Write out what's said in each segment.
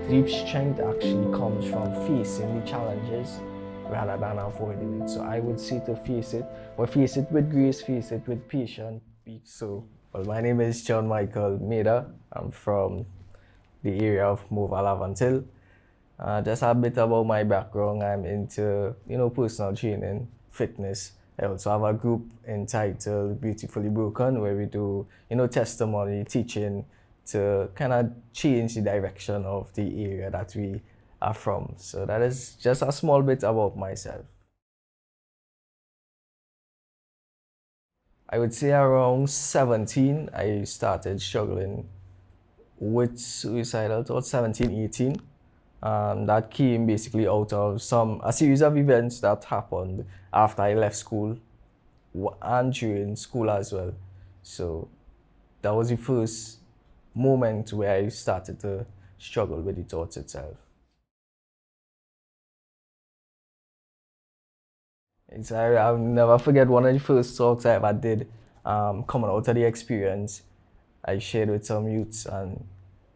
Deep strength actually comes from facing the challenges rather than avoiding it. So I would say to face it, but face it with grace, face it with patience. Well, my name is John Michael Maida. I'm from the area of Mova Lavantil. Just a bit about my background. I'm into, personal training, fitness. I also have a group entitled Beautifully Broken where we do, testimony, teaching to kind of change the direction of the area that we are from. So that is just a small bit about myself. I would say around 17, I started struggling with suicidal thoughts, 17, 18. That came basically out of a series of events that happened after I left school and during school as well. So that was the first moment where I started to struggle with the thoughts itself. I'll never forget one of the first talks I ever did coming out of the experience. I shared with some youths, and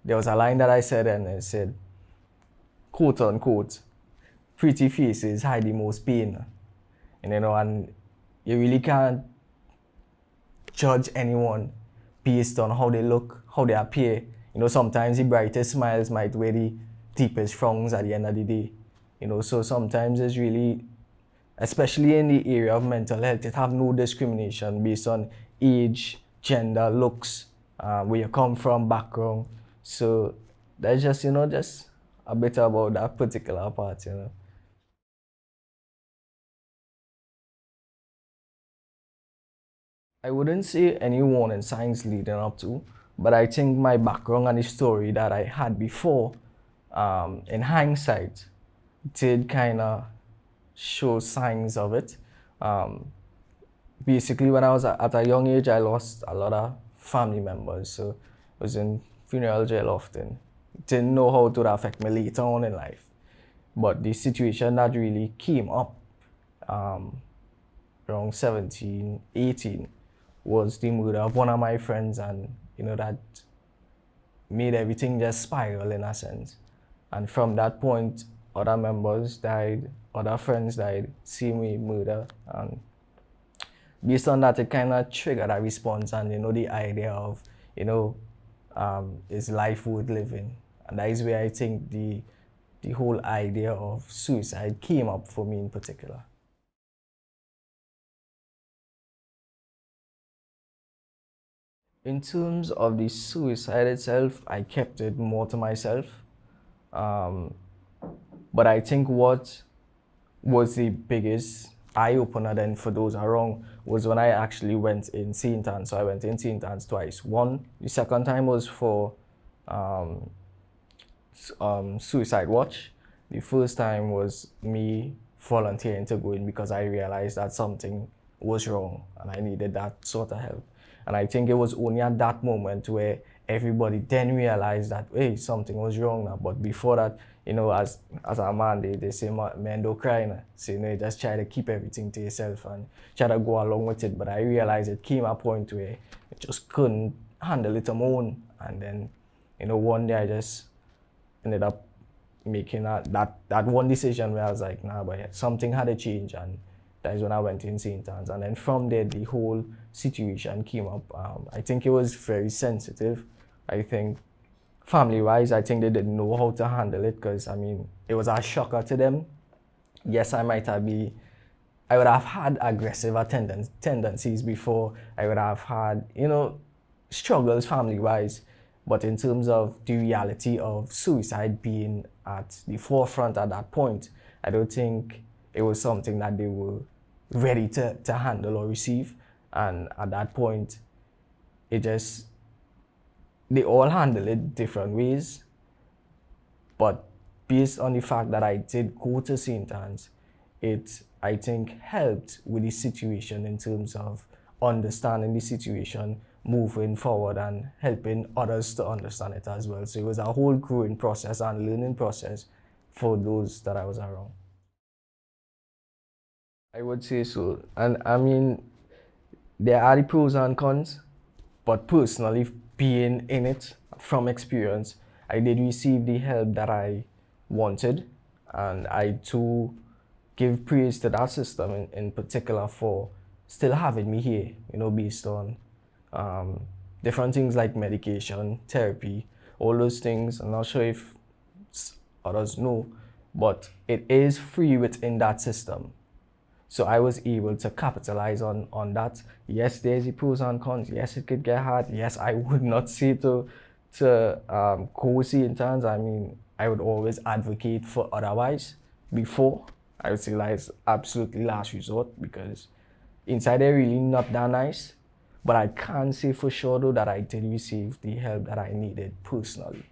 there was a line that I said, and it said, quote unquote, pretty faces hide the most pain. And you really can't judge anyone based on how they look, how they appear. Sometimes the brightest smiles might wear the deepest frowns at the end of the day. So sometimes it's really, especially in the area of mental health, it have no discrimination based on age, gender, looks, where you come from, background. So that's just, just a bit about that particular part. I wouldn't say any warning signs leading up to, but I think my background and the story that I had before, in hindsight, did kind of show signs of it. Basically, when I was at a young age, I lost a lot of family members, so I was in funeral jail often. Didn't know how it would affect me later on in life. But the situation that really came up around 17, 18 was the murder of one of my friends, and that made everything just spiral in a sense. And from that point, other members died, other friends died, same way murder, and based on that, it kind of triggered a response, and the idea of is life worth living, and that is where I think the whole idea of suicide came up for me in particular. In terms of the suicide itself, I kept it more to myself. Um, but I think what was the biggest eye opener then for those around was when I actually went in St. Anne's. So I went in St. Anne's twice. The second time was for Suicide Watch. The first time was me volunteering to go in because I realized that something was wrong and I needed that sort of help. And I think it was only at that moment where everybody then realized that, hey, something was wrong now. But before that, as a man, they say, men don't cry now. So, you just try to keep everything to yourself and try to go along with it. But I realized it came a point where I just couldn't handle it alone. And then, one day I just ended up making that one decision where I was like, nah, but yeah, something had to change, and that is when I went in St. Anne's. And then from there, the whole situation came up. I think it was very sensitive. I think family-wise, I think they didn't know how to handle it because, it was a shocker to them. Yes, I would have had aggressive tendencies before. I would have had, struggles family-wise. But in terms of the reality of suicide being at the forefront at that point, I don't think it was something that they were ready to handle or receive. And at that point, they all handle it different ways. But based on the fact that I did go to St. Anne's, it, I think, helped with the situation in terms of understanding the situation, moving forward and helping others to understand it as well. So it was a whole growing process and learning process for those that I was around. I would say so. And there are the pros and cons, but personally, being in it from experience, I did receive the help that I wanted, and I too give praise to that system in particular for still having me here, based on um, different things like medication, therapy, all those things. I'm not sure if others know, but it is free within that system. So I was able to capitalize on that. Yes, there's the pros and cons. Yes, it could get hard. Yes, I would not say to go see interns. I mean, I would always advocate for otherwise before. I would say like it's absolutely last resort because inside they're really not that nice. But I can't say for sure though that I did receive the help that I needed personally.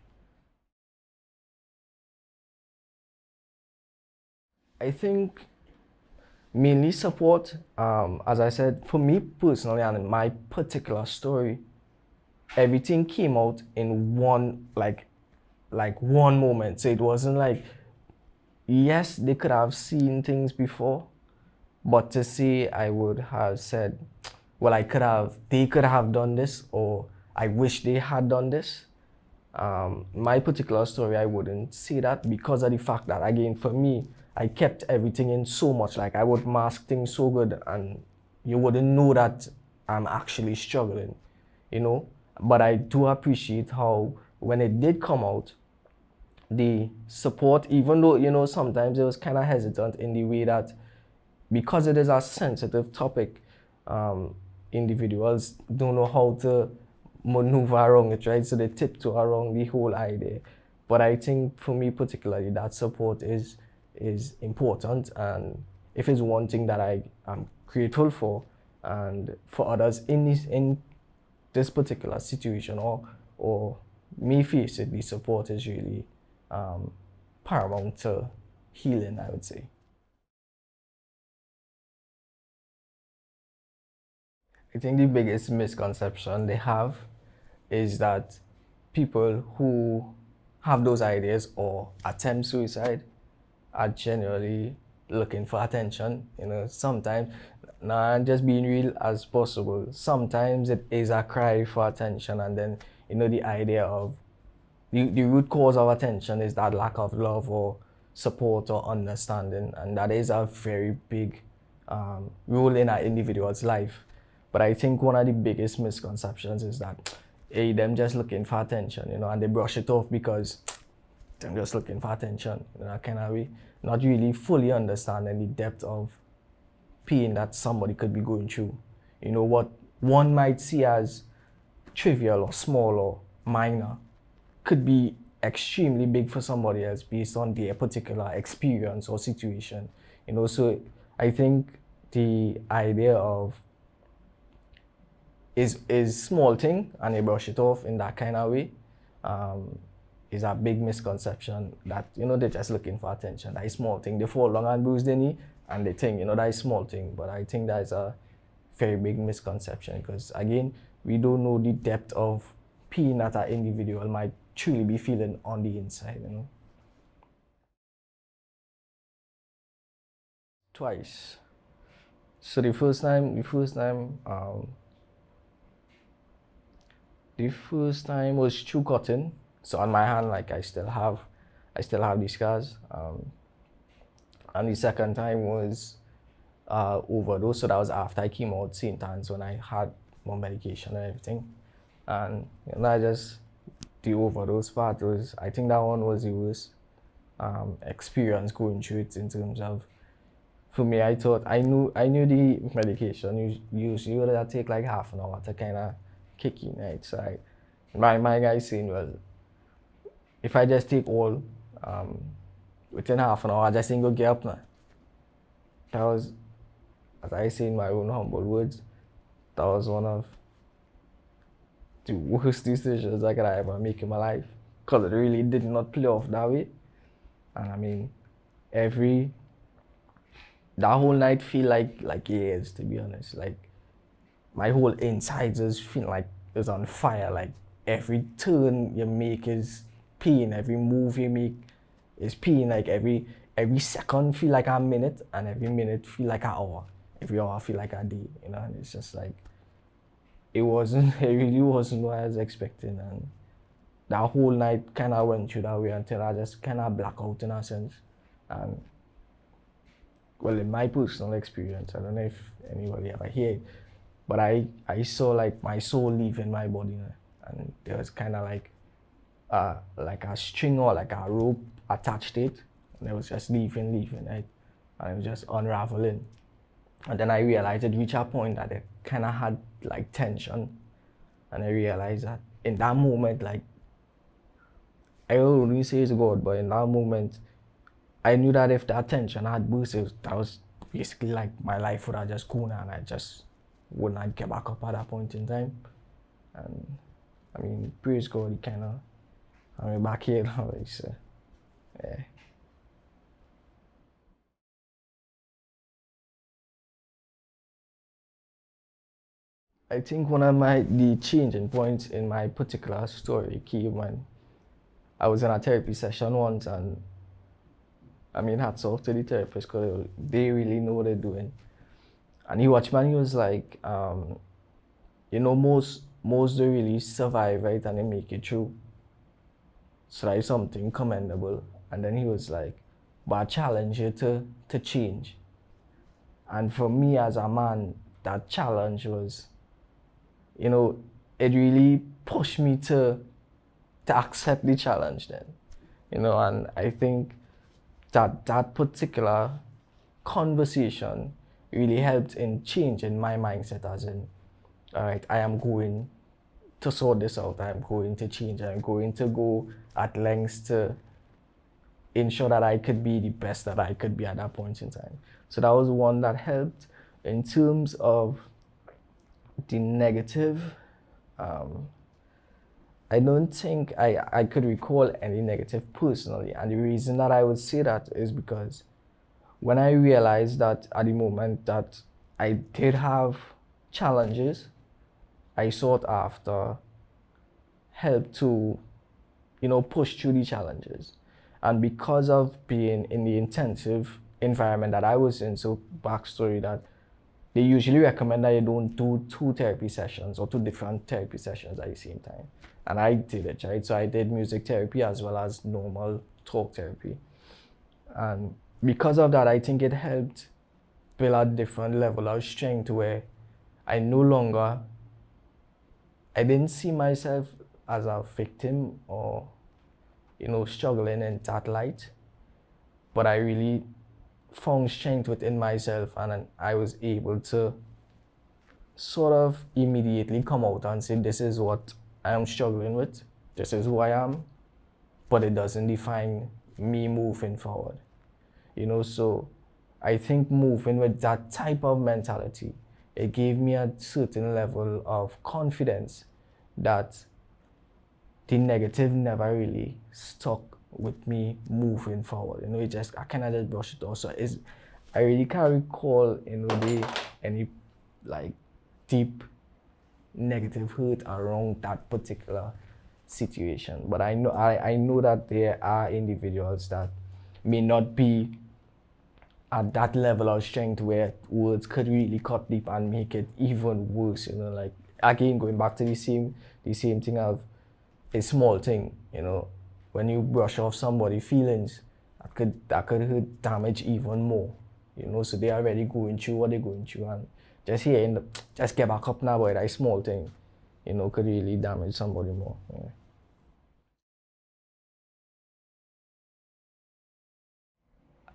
I think mainly support. As I said, for me personally and in my particular story, everything came out in one one moment. So it wasn't like, yes, they could have seen things before, but to say I would have said, well, they could have done this, or I wish they had done this. My particular story, I wouldn't say that because of the fact that, again, for me, I kept everything in so much. Like, I would mask things so good, and you wouldn't know that I'm actually struggling, you know. But I do appreciate how, when it did come out, the support, even though, sometimes it was kind of hesitant in the way that, because it is a sensitive topic, individuals don't know how to maneuver around it, right? So they tiptoe around the whole idea. But I think for me particularly, that support is important, and if it's one thing that I am grateful for, and for others in this particular situation, or me facing, the support is really paramount to healing, I would say. I think the biggest misconception they have is that people who have those ideas or attempt suicide are generally looking for attention. Sometimes, nah, just being real as possible. Sometimes it is a cry for attention, and then the idea of the root cause of attention is that lack of love or support or understanding, and that is a very big role in an individual's life. But I think one of the biggest misconceptions is that, hey, them just looking for attention, and they brush it off because I'm just looking for attention, that kind of way, not really fully understanding the depth of pain that somebody could be going through. What one might see as trivial or small or minor could be extremely big for somebody else based on their particular experience or situation. So I think the idea of is small thing and they brush it off in that kind of way, is a big misconception that they're just looking for attention. That is small thing. They fall long and bruise their knee and they think that is small thing. But I think that is a very big misconception because, again, we don't know the depth of pain that an individual might truly be feeling on the inside. Twice. So the first time was through cutting. So on my hand, like I still have these scars. And the second time was overdose. So that was after I came out St. Anne's when I had more medication and everything. And I just the overdose part was, I think that one was the worst experience going through it in terms of, for me, I thought I knew the medication usually would take like half an hour to kind of kick in, right? So my guy saying, well, if I just take all within half an hour, I just ain't go get up now. That was, as I say in my own humble words, that was one of the worst decisions I could ever make in my life, because it really did not play off that way. And I mean, that whole night feel like years, to be honest. Like, my whole insides just feel like it's on fire. Like, every turn you make is pain. Every move you make is pain. Like, every second feel like a minute, and every minute feel like an hour. Every hour feel like a day. And it's just like, it really wasn't what I was expecting. And that whole night kind of went through that way until I just kind of black out in a sense. And well, in my personal experience, I don't know if anybody ever hear it, but I saw like my soul leaving my body, and there was kind of like a string or like a rope attached to it, and it was just leaving, right? And it was just unraveling. And then I realized it reached a point that it kind of had like tension, and I realized that in that moment, like I don't really say it's God, but in that moment, I knew that if that tension had burst, that was basically like my life would have just gone, and I just would not get back up at that point in time. And I mean, praise God, he kind of, I mean, back here now, so yeah. I think one of the changing points in my particular story came when I was in a therapy session once, and I mean, hats off to the therapist because they really know what they're doing. And he watched me and he was like, you know, most they really survive, right, and they make it through. So that is something commendable. And then he was like, but I challenge you to change. And for me as a man, that challenge was, you know, it really pushed me to accept the challenge then. You know, and I think that particular conversation really helped in changing my mindset as in, all right, I am going to sort this out, I'm going to change, I'm going to go at lengths to ensure that I could be the best that I could be at that point in time. So that was one that helped. In terms of the negative, I don't think I could recall any negative personally. And the reason that I would say that is because when I realized that at the moment that I did have challenges, I sought after help to, you know, push through the challenges. And because of being in the intensive environment that I was in, so backstory that they usually recommend that you don't do two therapy sessions or two different therapy sessions at the same time. And I did it, right? So I did music therapy as well as normal talk therapy. And because of that, I think it helped build a different level of strength where I no longer, I didn't see myself as a victim or, you know, struggling in that light, but I really found strength within myself, and I was able to sort of immediately come out and say, this is what I am struggling with, this is who I am, but it doesn't define me moving forward. You know, so I think moving with that type of mentality, it gave me a certain level of confidence that the negative never really stuck with me moving forward. You know, it just, I kind of just brush it off. So I really can't recall, you know, any like deep negative hurt around that particular situation. But I know that there are individuals that may not be at that level of strength where words could really cut deep and make it even worse. You know, like again going back to the same thing of a small thing. You know, when you brush off somebody's feelings, that could hurt, damage even more. You know, so they are already going through what they're going through, and just get back up now, boy. That small thing, you know, could really damage somebody more. Yeah.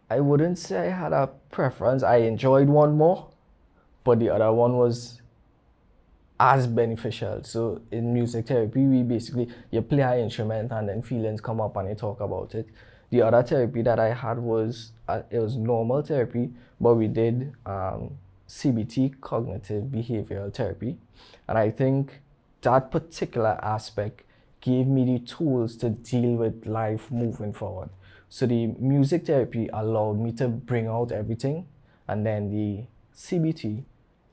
I wouldn't say I had a preference. I enjoyed one more, but the other one was as beneficial. So in music therapy, we basically, you play an instrument and then feelings come up and you talk about it. The other therapy that I had was it was normal therapy, but we did CBT, cognitive behavioral therapy, and I think that particular aspect gave me the tools to deal with life moving forward. So the music therapy allowed me to bring out everything, and then the CBT,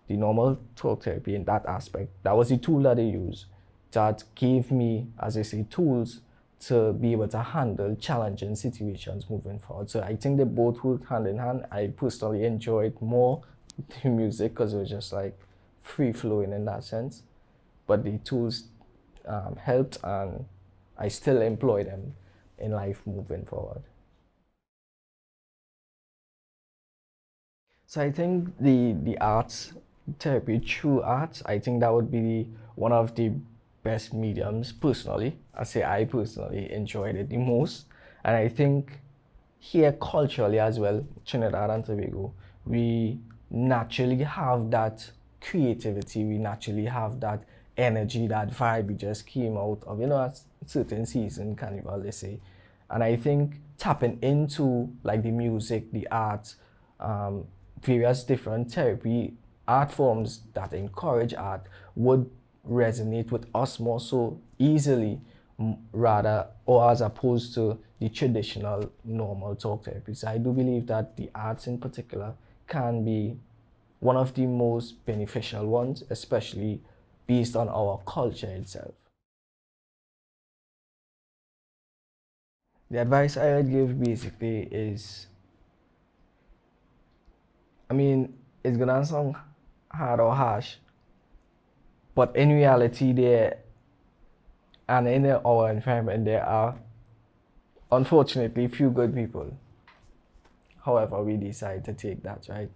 the normal talk therapy in that aspect, that was the tool that I used that gave me, as I say, tools to be able to handle challenging situations moving forward. So I think they both work hand in hand. I personally enjoyed more the music because it was just like free flowing in that sense. But the tools helped, and I still employ them in life moving forward. So I think the arts therapy through arts, I think that would be one of the best mediums personally. I personally enjoyed it the most. And I think here culturally as well, Trinidad and Tobago, we naturally have that creativity, we naturally have that energy, that vibe we just came out of, a certain season, carnival, they say. And I think tapping into like the music, the arts, um, various different therapy art forms that encourage art would resonate with us more so easily rather or as opposed to the traditional normal talk therapy. So I do believe that the arts in particular can be one of the most beneficial ones, especially based on our culture itself. The advice I would give basically is, I mean, it's gonna sound hard or harsh, but in reality, there and in our environment, there are unfortunately few good people. However, we decide to take that, right?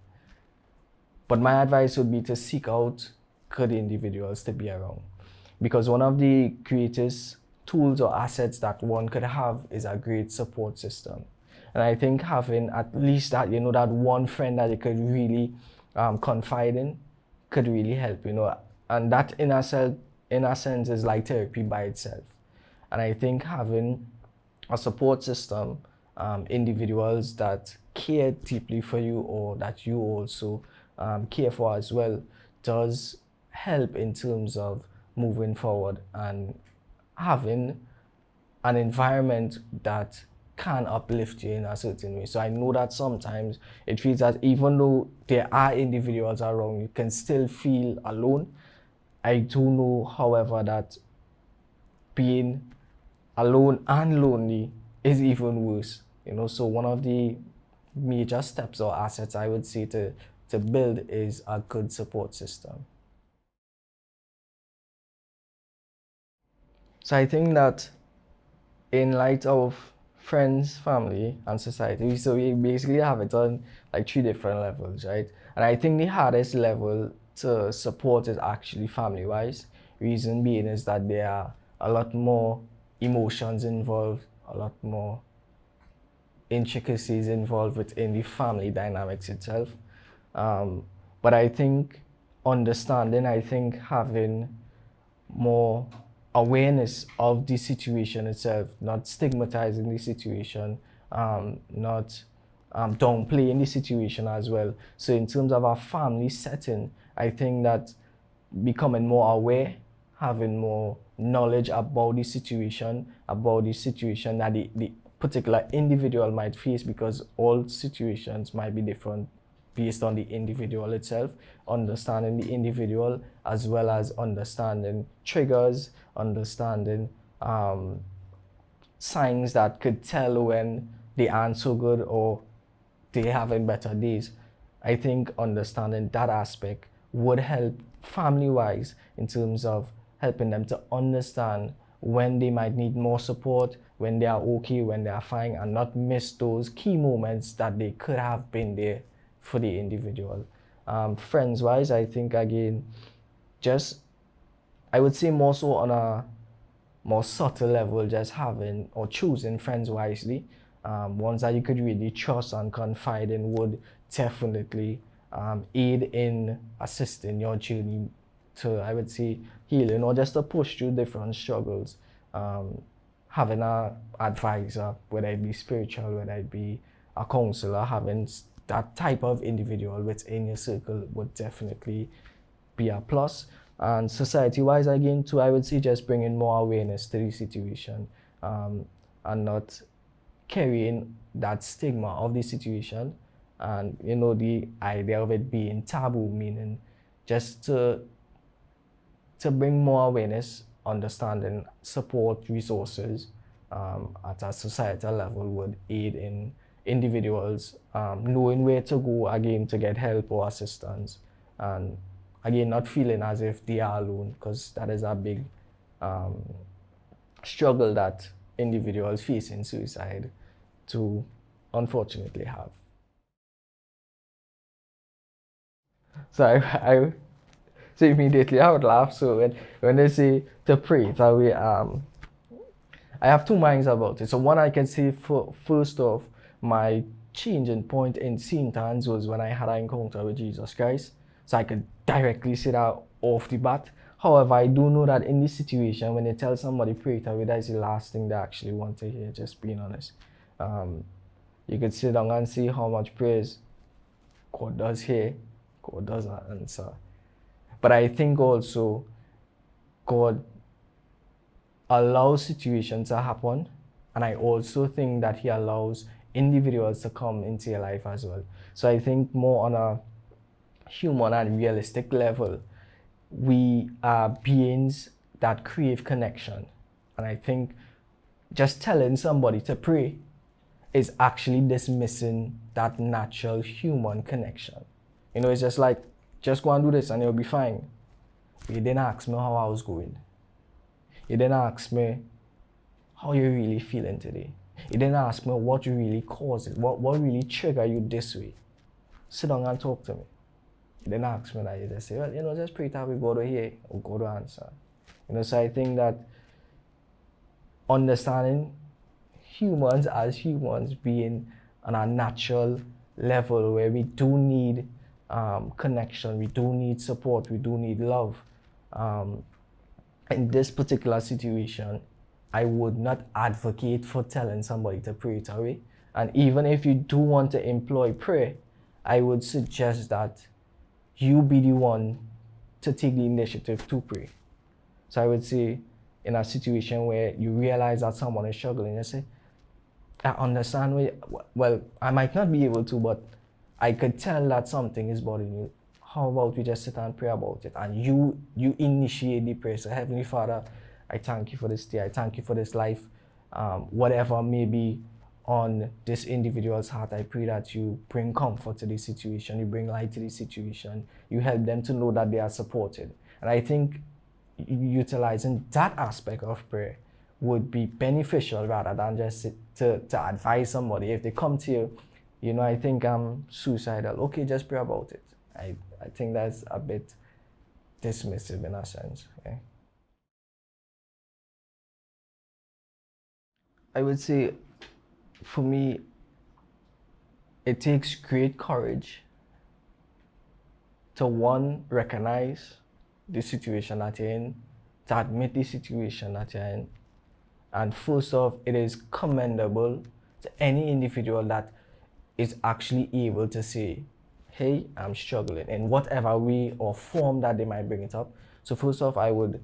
But my advice would be to seek out good individuals to be around. Because one of the greatest tools or assets that one could have is a great support system. And I think having at least that, that one friend that you could really confide in could really help, And that in a sense is like therapy by itself. And I think having a support system, individuals that care deeply for you or that you also care for as well, does help in terms of moving forward and having an environment that can uplift you in a certain way. So I know that sometimes it feels that even though there are individuals around, you can still feel alone. I do know, however, that being alone and lonely is even worse. So one of the major steps or assets I would say to build is a good support system. So I think that in light of friends, family, and society, so we basically have it on like three different levels, right? And I think the hardest level to support is actually family-wise. Reason being is that there are a lot more emotions involved, a lot more intricacies involved within the family dynamics itself. But I think I think having more awareness of the situation itself, not stigmatizing the situation, not downplaying the situation as well. So in terms of our family setting, I think that becoming more aware, having more knowledge about the situation that the particular individual might face, because all situations might be different based on the individual itself, understanding the individual as well as understanding triggers, understanding signs that could tell when they aren't so good or they having better days. I think understanding that aspect would help family-wise in terms of helping them to understand when they might need more support, when they are okay, when they are fine, and not miss those key moments that they could have been there for the individual. Friends-wise, I think again, just I would say more so on a more subtle level, just having or choosing friends wisely, ones that you could really trust and confide in would definitely aid in assisting your journey to, I would say, healing or just to push through different struggles. Having a advisor, whether it be spiritual, whether it be a counselor, having that type of individual within your circle would definitely be a plus. And society-wise, again, too, I would say just bringing more awareness to the situation, and not carrying that stigma of the situation, and the idea of it being taboo, meaning just to bring more awareness, understanding, support, resources at a societal level would aid in individuals knowing where to go again to get help or assistance, and again not feeling as if they are alone, because that is a big struggle that individuals facing suicide to unfortunately have. So so immediately I would laugh. So when they say to pray that way, I have two minds about it. So one, I can say first off, my changing point in seeing things was when I had an encounter with Jesus Christ. So I could directly say that off the bat. However, I do know that in this situation, when they tell somebody pray that way, that's the last thing they actually want to hear, just being honest. You could sit down and see how much praise God does hear, God does not answer. But I think also God allows situations to happen, and I also think that He allows individuals to come into your life as well. So I think more on a human and realistic level, we are beings that crave connection. And I think just telling somebody to pray is actually dismissing that natural human connection. You know, it's just like, just go and do this and you'll be fine. You didn't ask me how I was going. You didn't ask me how you're really feeling today. You didn't ask me what you really caused it, what really triggered you this way. Sit down and talk to me. You didn't ask me that. You just say, well, you know, just pray that we go to hear or go to answer. You know, so I think that understanding humans as humans being on a natural level where we do need connection, we do need support, we do need love. In this particular situation, I would not advocate for telling somebody to pray it away. And even if you do want to employ prayer, I would suggest that you be the one to take the initiative to pray. So I would say, in a situation where you realize that someone is struggling, you say, I understand, well, I might not be able to, but I could tell that something is bothering you. How about we just sit and pray about it? And you initiate the prayer. So Heavenly Father, I thank you for this day. I thank you for this life. Whatever may be on this individual's heart, I pray that you bring comfort to this situation. You bring light to this situation. You help them to know that they are supported. And I think utilizing that aspect of prayer would be beneficial rather than just to advise somebody. If they come to you, you know, I think I'm suicidal. Okay, just pray about it. I think that's a bit dismissive in a sense. Okay? I would say, for me, it takes great courage to one, recognize the situation that you're in, to admit the situation that you're in. And first off, it is commendable to any individual that is actually able to say, hey, I'm struggling, in whatever way or form that they might bring it up. So first off, I would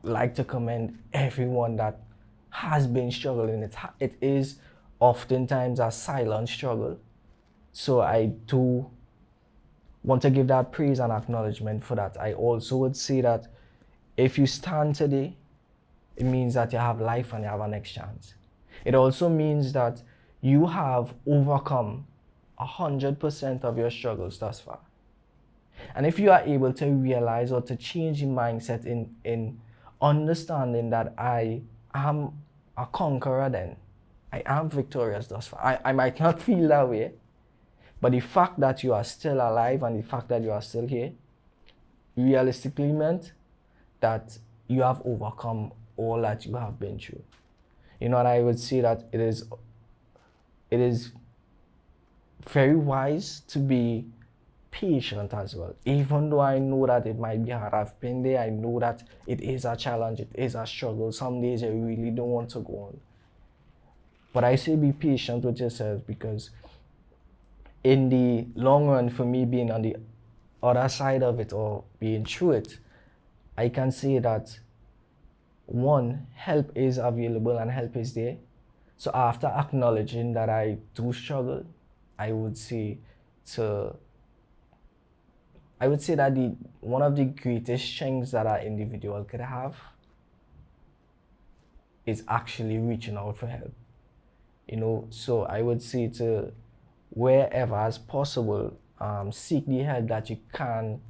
like to commend everyone that has been struggling. It is oftentimes a silent struggle. So I do want to give that praise and acknowledgement for that. I also would say that if you stand today, it means that you have life and you have a next chance. It also means that you have overcome 100% of your struggles thus far. And if you are able to realize or to change your mindset in understanding that I am a conqueror, then I am victorious thus far. I might not feel that way, but the fact that you are still alive and the fact that you are still here realistically meant that you have overcome all that you have been through. You know, and I would say that it is very wise to be patient as well. Even though I know that it might be hard, I've been there, I know that it is a challenge, it is a struggle. Some days I really don't want to go on. But I say be patient with yourself, because in the long run, for me being on the other side of it or being through it, I can say that one, help is available and help is there. So after acknowledging that I do struggle, I would say that one of the greatest strengths that an individual could have is actually reaching out for help. You know, so I would say to wherever as possible, seek the help that you can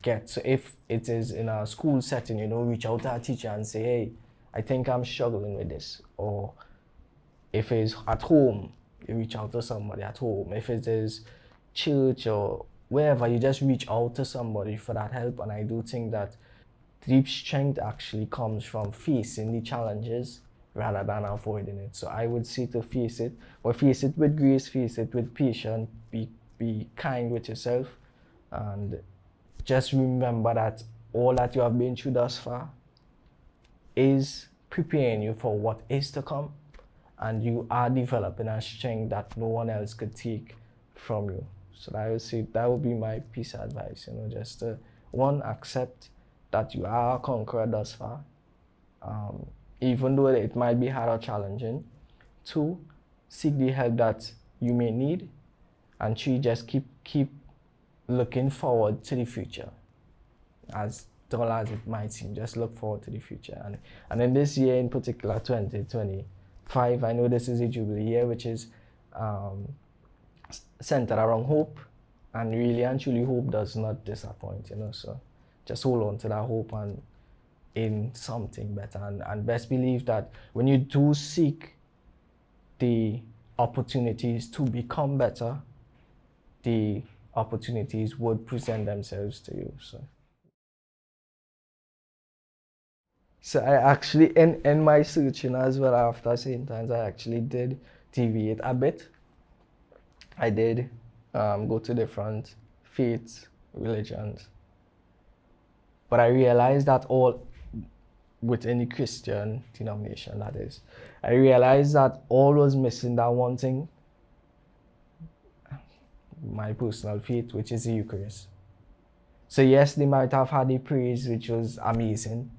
get. So if it is in a school setting, you know, reach out to a teacher and say, hey, I think I'm struggling with this. Or if it's at home, you reach out to somebody at home. If it is church or wherever, you just reach out to somebody for that help. And I do think that deep strength actually comes from facing the challenges rather than avoiding it. So I would say to face it, but face it with grace, face it with patience, be kind with yourself, and just remember that all that you have been through thus far is preparing you for what is to come, and you are developing a strength that no one else could take from you. So I would say that would be my piece of advice, just one, accept that you are a conqueror thus far, even though it might be hard or challenging. Two, seek the help that you may need. And three, just keep looking forward to the future. As dull as it might seem, just look forward to the future. And in this year in particular, 2025, I know this is a Jubilee year, which is centered around hope. And really and truly, hope does not disappoint, So just hold on to that hope and in something better. And best believe that when you do seek the opportunities to become better, the opportunities would present themselves to you. So I actually, in my searching as well after St. Times, I actually did deviate a bit. I did go to different faiths, religions. But I realized that all within the Christian denomination, that is, I realized that all was missing that one thing, my personal faith, which is the Eucharist. So yes, they might have had the praise, which was amazing.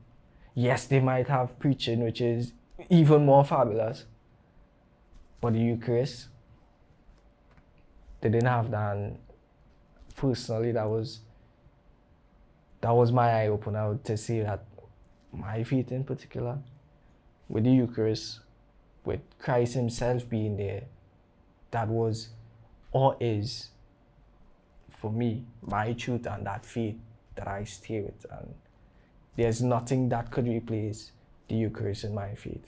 Yes, they might have preaching, which is even more fabulous. But the Eucharist, they didn't have that. And personally, that was my eye opener to see that my faith in particular, with the Eucharist, with Christ himself being there, that was or is, for me, my truth and that faith that I stay with. And there's nothing that could replace the Eucharist in my faith,